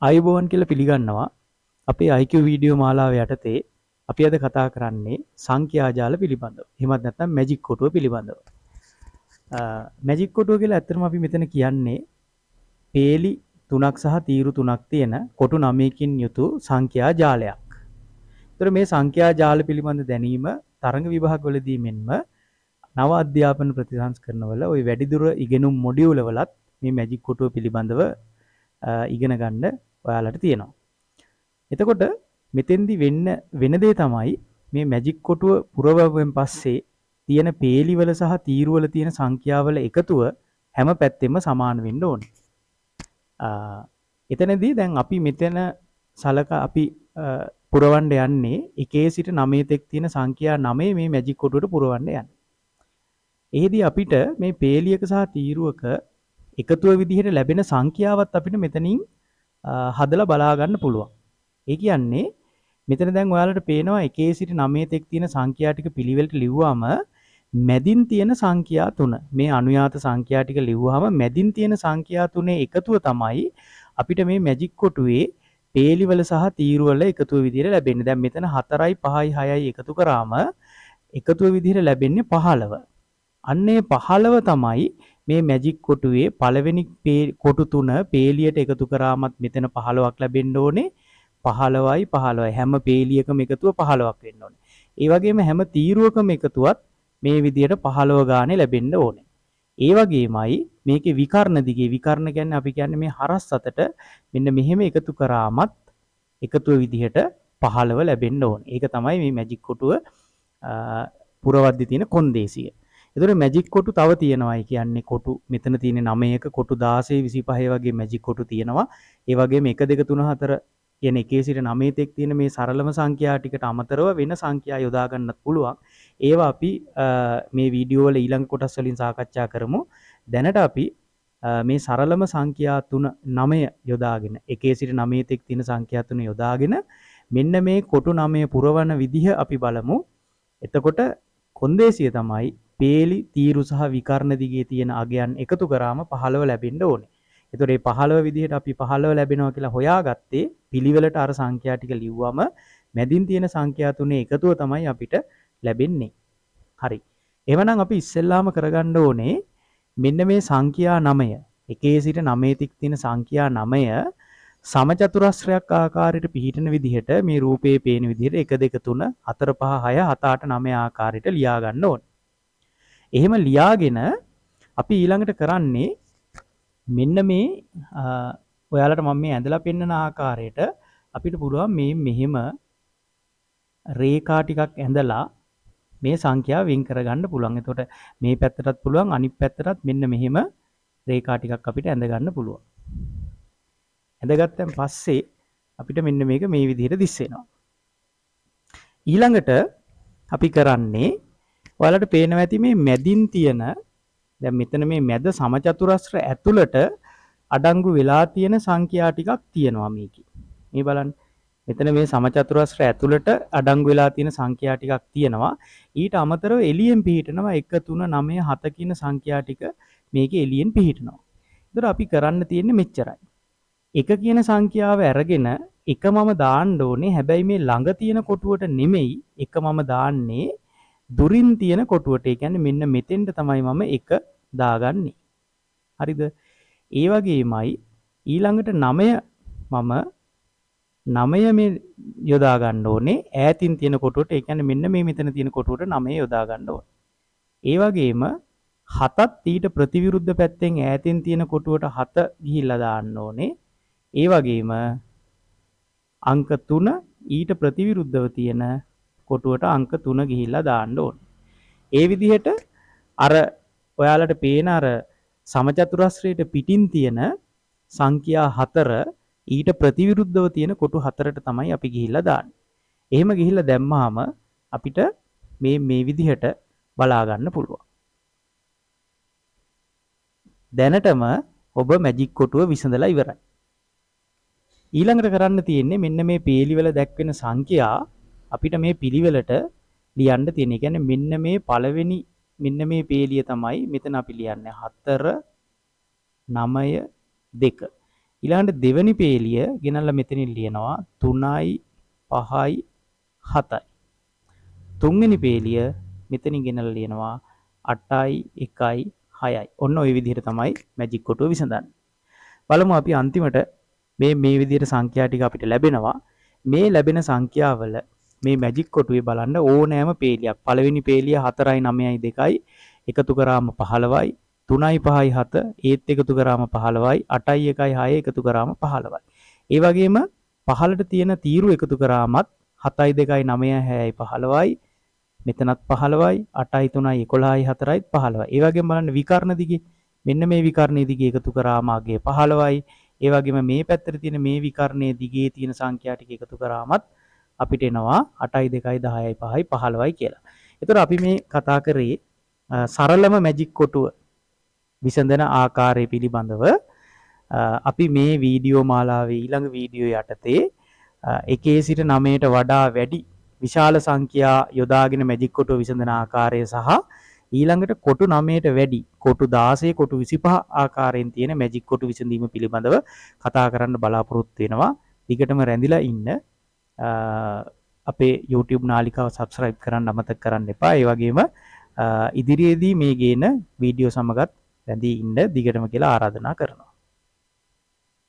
ආයුබෝවන් කියලා පිළිගන්නවා. අපේ IQ වීඩියෝ මාලාව යටතේ අපි අද කතා කරන්නේ සංඛ්‍යා ජාල පිළිබඳව. එහෙමත් නැත්නම් මැජික් කොටුව පිළිබඳව. මැජික් කොටුව කියලා ඇත්තටම අපි මෙතන කියන්නේ පේලි 3ක් සහ තීරු 3ක් තියෙන කොටු 9කින් යුතු සංඛ්‍යා ජාලයක්. ඒතර මේ සංඛ්‍යා ජාල පිළිබඳ දැනීම තරඟ විභාගවලදී මෙන්ම නව අධ්‍යාපන ප්‍රතිසංස්කරණවල ওই වැඩිදුර ඉගෙනුම් මොඩියුල වලත් මේ මැජික් කොටුව පිළිබඳව ඉගෙන ගන්න ඔයාලට තියෙනවා. එතකොට මෙතෙන්දි වෙන දේ තමයි මේ මැජික් කොටුව පුරවුවෙන් පස්සේ තියෙන පේලිවල සහ තීරුවල තියෙන සංඛ්‍යාවල එකතුව හැම පැත්තෙම සමාන වෙන්න ඕනේ. එතනදී දැන් අපි මෙතන අපි පුරවන්න යන්නේ 1 සිට 9 තෙක් තියෙන සංඛ්‍යා 9 මේ මැජික් කොටුවට පුරවන්න යන්නේ. එහෙදී අපිට මේ පේලියක සහ තීරුවක එකතුව විදිහට ලැබෙන සංඛ්‍යාවත් අපිට මෙතනින් හදලා බලා ගන්න පුළුවන්. ඒ කියන්නේ මෙතන දැන් ඔයාලට පේනවා 1 සිට 9 තෙක් තියෙන සංඛ්‍යා ටික පිළිවෙලට ලිව්වම මැදින් තියෙන සංඛ්‍යා 3 මේ අනුයාත සංඛ්‍යා ටික ලිව්වම මැදින් තියෙන සංඛ්‍යා 3 එකතුව තමයි අපිට මේ මැජික් කොටුවේ පේලිවල සහ තීරුවල එකතුව විදිහට ලැබෙන්නේ. දැන් මෙතන 4යි 5යි 6යි එකතු කරාම එකතුව විදිහට ලැබෙන්නේ 15. අන්නේ 15 තමයි මේ මැජික් කොටුවේ පළවෙනි කොටු 3 පේලියට එකතු කරාමත් මෙතන 15ක් ලැබෙන්න ඕනේ. 15යි 15යි හැම පේලියකම එකතුව 15ක් වෙන්න ඕනේ. ඒ වගේම හැම තීරුවකම එකතුවත් මේ විදිහට 15 ගානේ ලැබෙන්න ඕනේ. ඒ වගේමයි මේකේ විකර්ණ දිගේ විකර්ණ කියන්නේ අපි කියන්නේ මේ හරස් අතට මෙන්න මෙහෙම එකතු කරාමත් එකතුව විදිහට 15 ලැබෙන්න ඕනේ. ඒක තමයි මේ මැජික් කොටුව පුරවද්දි තියෙන කොන්දේසිය. ඒතර මැජික් කොටු තව තියෙනවායි කියන්නේ කොටු මෙතන තියෙන 9ක කොටු 16 25 වගේ මැජික් කොටු තියෙනවා. ඒ වගේම 1 2 3 4 කියන 1 සිට 9 තෙක් තියෙන මේ සරලම සංඛ්‍යා ටිකට අමතරව වෙන සංඛ්‍යා යොදා ගන්නත් පුළුවන්. ඒවා අපි මේ වීඩියෝ වල ඊළඟ කොටස් වලින් සාකච්ඡා කරමු. දැනට අපි මේ සරලම සංඛ්‍යා 9 යොදාගෙන 1 සිට 9 තෙක් තියෙන සංඛ්‍යා 3 යොදාගෙන මෙන්න මේ කොටු 9 පුරවන විදිහ අපි බලමු. එතකොට කොන්දේසිය තමයි පේලි තීරු සහ විකර්ණ දිගේ තියෙන අගයන් එකතු කරාම 15 ලැබෙන්න ඕනේ. ඒතකොට මේ 15 විදිහට අපි 15 ලැබෙනවා කියලා හොයාගත්තේ පිළිවෙලට අර සංඛ්‍යා ටික ලිව්වම මැදින් තියෙන සංඛ්‍යා තුනේ එකතුව තමයි අපිට ලැබෙන්නේ. හරි. එහෙනම් අපි ඉස්සෙල්ලාම කරගන්න ඕනේ මෙන්න මේ සංඛ්‍යා 9 1 සිට 9 තික් තියෙන සංඛ්‍යා 9 සමචතුරස්‍රයක් ආකාරයට පිහිටන විදිහට මේ රූපයේ පේන විදිහට 1 2 3 4 5 6 7 8 9 ආකාරයට ලියා ගන්න ඕනේ. එහෙම ලියාගෙන අපි ඊළඟට කරන්නේ මෙන්න මේ ඔයාලට මම මේ ඇඳලා පෙන්නන ආකාරයට අපිට පුළුවන් මේ මෙහෙම රේඛා ටිකක් ඇඳලා මේ සංඛ්‍යාව වෙන් කරගන්න පුළුවන්. එතකොට මේ පැත්තටත් පුළුවන් අනිත් පැත්තටත් මෙන්න මෙහෙම රේඛා ටිකක් අපිට ඇඳ ගන්න පුළුවන්. ඇඳගත්තන් පස්සේ අපිට මෙන්න මේක මේ විදිහට දිස් වෙනවා. ඊළඟට අපි කරන්නේ ඔයාලට පේනවා ඇති මේ මැදින් තියෙන දැන් මෙතන මේ මැද සමචතුරස්‍ර ඇතුළට අඩංගු වෙලා තියෙන සංඛ්‍යා ටිකක් තියෙනවා මේකේ. මේ බලන්න. මෙතන මේ සමචතුරස්‍ර ඇතුළට අඩංගු වෙලා තියෙන සංඛ්‍යා ටිකක් තියෙනවා. ඊට අමතරව එළියෙන් පිහිටනවා 1 3 9 7 කියන සංඛ්‍යා ටික මේකේ එළියෙන් පිහිටනවා. ඒතර අපි කරන්න තියෙන්නේ මෙච්චරයි. 1 කියන සංඛ්‍යාව අරගෙන 1 මම දාන්න ඕනේ. හැබැයි මේ ළඟ තියෙන කොටුවට නෙමෙයි 1 මම දාන්නේ දුරින් තියෙන කොටුවට. ඒ කියන්නේ මෙන්න මෙතෙන්ට තමයි මම 1 දාගන්නේ. හරිද? ඒ වගේමයි ඊළඟට 9 මම 9 මේ යොදා ගන්න ඕනේ ඈතින් තියෙන කොටුවට. ඒ කියන්නේ මෙන්න මේ මෙතන තියෙන කොටුවට 9 යොදා ගන්න ඕනේ. ඒ වගේම 7ත් ඊට ප්‍රතිවිරුද්ධ පැත්තෙන් ඈතින් තියෙන කොටුවට 7 ගිහිල්ලා දාන්න ඕනේ. ඒ වගේම අංක 3 ඊට ප්‍රතිවිරුද්ධව තියෙන කොටුවට අංක 3 ගිහිල්ලා දාන්න ඕනේ. ඒ විදිහට අර ඔයාලට පේන අර සමචතුරස්‍රයට පිටින් තියෙන සංඛ්‍යා 4 ඊට ප්‍රතිවිරුද්ධව තියෙන කොටු 4ට තමයි අපි ගිහිල්ලා දාන්නේ. එහෙම ගිහිල්ලා දැම්මාම අපිට මේ විදිහට බලා ගන්න පුළුවන්. දැනටම ඔබ මැජික් කොටුව විසඳලා ඉවරයි. ඊළඟට කරන්න තියෙන්නේ මෙන්න මේ පේලිවල දැක්වෙන සංඛ්‍යා අපිට මේ පිළිවෙලට ලියන්න තියෙන. ඒ කියන්නේ මෙන්න මේ පළවෙනි මෙන්න මේ පේලිය තමයි මෙතන අපි ලියන්නේ 4 9 2. ඊළඟට දෙවෙනි පේලිය ගෙනල්ලා මෙතනින් ලියනවා 3යි 5යි 7යි. තුන්වෙනි පේලිය මෙතනින් ගෙනල්ලා ලියනවා 8යි 1යි 6යි. ඔන්න ওই විදිහට තමයි මැජික් කොටුව විසඳන්නේ. බලමු අපි අන්තිමට මේ විදිහට සංඛ්‍යා ටික අපිට ලැබෙනවා. මේ ලැබෙන සංඛ්‍යාවල මේ මැජික් කොටුවේ බලන්න ඕනෑම පේලියක්. පළවෙනි පේලිය 4යි 9යි 2යි එකතු කරාම 15යි. 3යි 5යි 7 ඒත් එකතු කරාම 15යි. 8යි 1යි 6 එකතු කරාම 15යි. ඒ වගේම 15ට තියෙන තීරු එකතු කරාමත් 7යි 2යි 9යි 6යි 15යි. මෙතනත් 15යි 8යි 3යි 11යි 4යි 15යි. ඒ වගේම බලන්න විකර්ණ දිගේ මෙන්න මේ විකර්ණයේ දිගේ එකතු කරාම අගේ 15යි. ඒ වගේම මේ පැත්තට තියෙන මේ විකර්ණයේ දිගේ තියෙන සංඛ්‍යා ටික එකතු කරාමත් අපිට එනවා 8යි 2යි 10යි 5යි 15යි කියලා. ඒතර අපි මේ කතා කරේ සරලම මැජික් කොටුව විසඳන ආකාරය පිළිබඳව. අපි මේ වීඩියෝ මාලාවේ ඊළඟ වීඩියෝ යටතේ 1 සිට 9ට වඩා වැඩි විශාල සංඛ්‍යා යොදාගෙන මැජික් කොටුව විසඳන ආකාරය සහ ඊළඟට කොටු 9ට වැඩි කොටු 16 කොටු 25 ආකාරයෙන් තියෙන මැජික් කොටු විසඳීම පිළිබඳව කතා කරන්න බලාපොරොත්තු වෙනවා. දිගටම රැඳිලා ඉන්න. අපේ YouTube නාලිකාව subscribe කරන්න අමතක කරන්න එපා. ඒ වගේම ඉදිරියේදී මේ ගේන වීඩියෝ සමගත් රැඳී ඉන්න දිගටම කියලා ආරාධනා කරනවා.